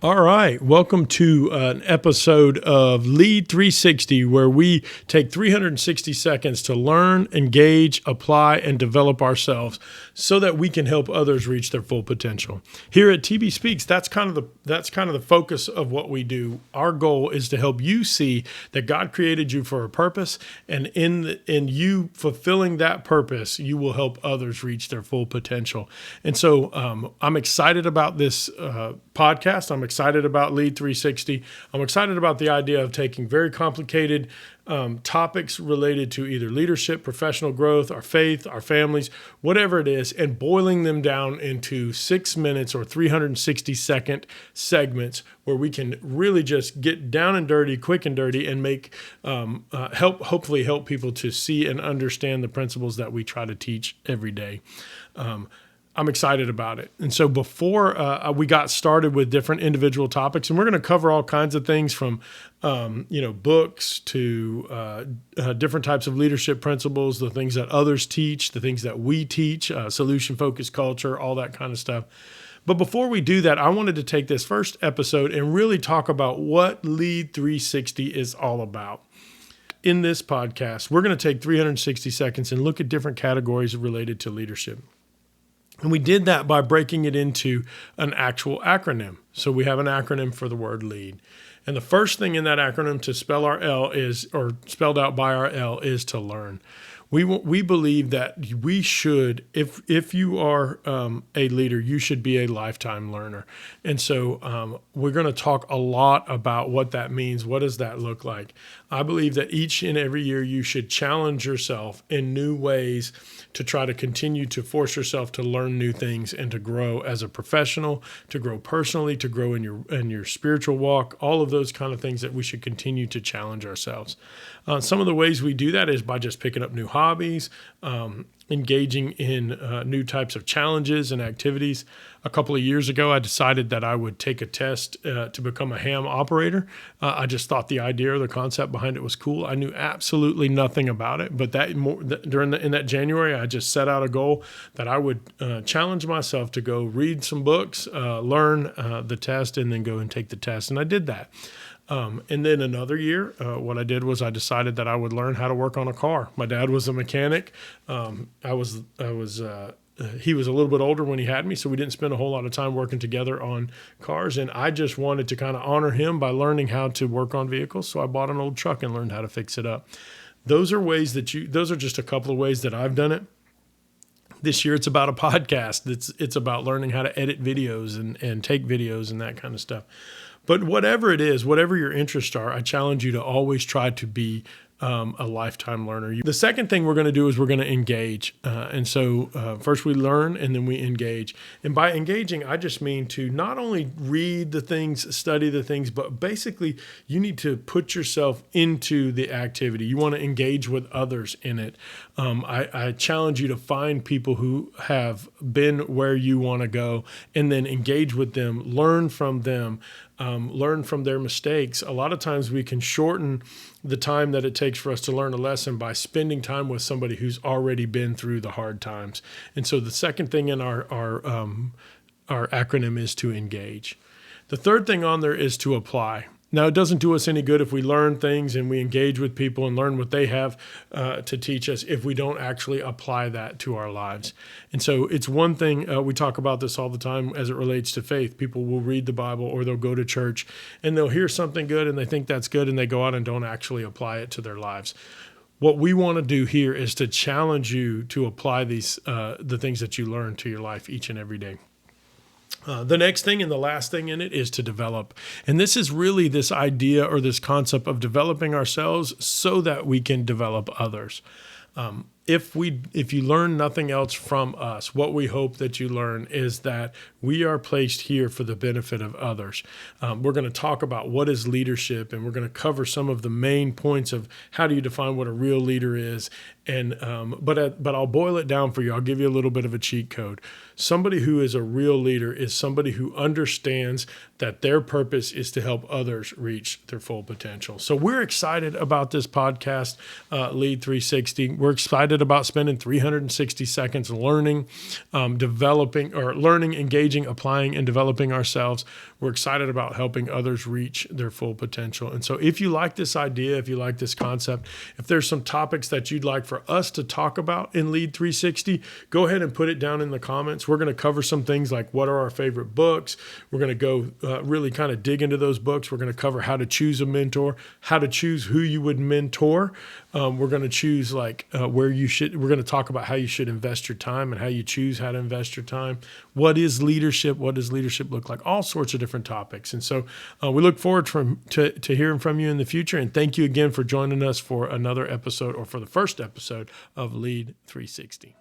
All right. Welcome to an episode of Lead 360, where we take 360 seconds to learn, engage, apply, and develop ourselves so that we can help others reach their full potential. Here at TB Speaks, that's kind of the focus of what we do. Our goal is to help you see that God created you for a purpose, and in you fulfilling that purpose, you will help others reach their full potential. And so I'm excited about this podcast. I'm excited about Lead 360. I'm excited about the idea of taking very complicated topics related to either leadership, professional growth, our faith, our families, whatever it is, and boiling them down into 6 minutes or 360-second segments where we can really just get down and dirty, quick and dirty, and make hopefully help people to see and understand the principles that we try to teach every day. I'm excited about it. And so before we got started with different individual topics, and we're going to cover all kinds of things from, books to different types of leadership principles, the things that others teach, the things that we teach, solution-focused culture, all that kind of stuff. But before we do that, I wanted to take this first episode and really talk about what Lead 360 is all about. In this podcast, we're going to take 360 seconds and look at different categories related to leadership. And we did that by breaking it into an actual acronym. So we have an acronym for the word lead. And the first thing in that acronym to spell our L is, or spelled out by our L, is to learn. We believe that we should, if you are a leader, you should be a lifetime learner. And so we're going to talk a lot about what that means. What does that look like? I believe that each and every year you should challenge yourself in new ways to try to continue to force yourself to learn new things and to grow as a professional, to grow personally, to grow in your spiritual walk, all of those kind of things that we should continue to challenge ourselves. Some of the ways we do that is by just picking up new hobbies, engaging in new types of challenges and activities. A couple of years ago, I decided that I would take a test to become a ham operator. I just thought the idea or the concept behind it was cool. I knew absolutely nothing about it, but in that January, I just set out a goal that I would challenge myself to go read some books, learn the test, and then go and take the test. And I did that. And then another year, what I did was I decided that I would learn how to work on a car. My dad was a mechanic. He was a little bit older when he had me, so we didn't spend a whole lot of time working together on cars. And I just wanted to kind of honor him by learning how to work on vehicles. So I bought an old truck and learned how to fix it up. Those are just a couple of ways that I've done it. This year, it's about a podcast. It's about learning how to edit videos and take videos and that kind of stuff. But whatever it is, whatever your interests are, I challenge you to always try to be a lifetime learner. The second thing we're going to do is we're going to engage. And so first we learn and then we engage. And by engaging, I just mean to not only read the things, study the things, but basically you need to put yourself into the activity. You want to engage with others in it. I challenge you to find people who have been where you want to go and then engage with them, learn from them, learn from their mistakes. A lot of times we can shorten the time that it takes for us to learn a lesson by spending time with somebody who's already been through the hard times. And so the second thing in our acronym is to engage. The third thing on there is to apply. Now, it doesn't do us any good if we learn things and we engage with people and learn what they have to teach us if we don't actually apply that to our lives. And so it's one thing, we talk about this all the time as it relates to faith. People will read the Bible or they'll go to church and they'll hear something good and they think that's good and they go out and don't actually apply it to their lives. What we want to do here is to challenge you to apply the things that you learn to your life each and every day. The next thing and the last thing in it is to develop. And this is really this idea or this concept of developing ourselves so that we can develop others. If you learn nothing else from us, what we hope that you learn is that we are placed here for the benefit of others. We're going to talk about what is leadership, and we're going to cover some of the main points of how do you define what a real leader is. And but I'll boil it down for you. I'll give you a little bit of a cheat code. Somebody who is a real leader is somebody who understands that their purpose is to help others reach their full potential. So we're excited about this podcast, Lead 360. We're excited about spending 360 seconds learning, engaging, applying, and developing ourselves. we're excited about helping others reach their full potential. And so if you like this idea, if you like this concept, if there's some topics that you'd like for us to talk about in Lead 360, go ahead and put it down in the comments. We're going to cover some things like what are our favorite books. We're going to go really kind of dig into those books. We're going to cover how to choose a mentor, how to choose who you would mentor. We're going to choose where you should, we're going to talk about how you should invest your time and how you choose how to invest your time. What is leadership? What does leadership look like? All sorts of different topics. And so we look forward to hearing from you in the future. And thank you again for joining us for another episode, or for the first episode of Lead 360.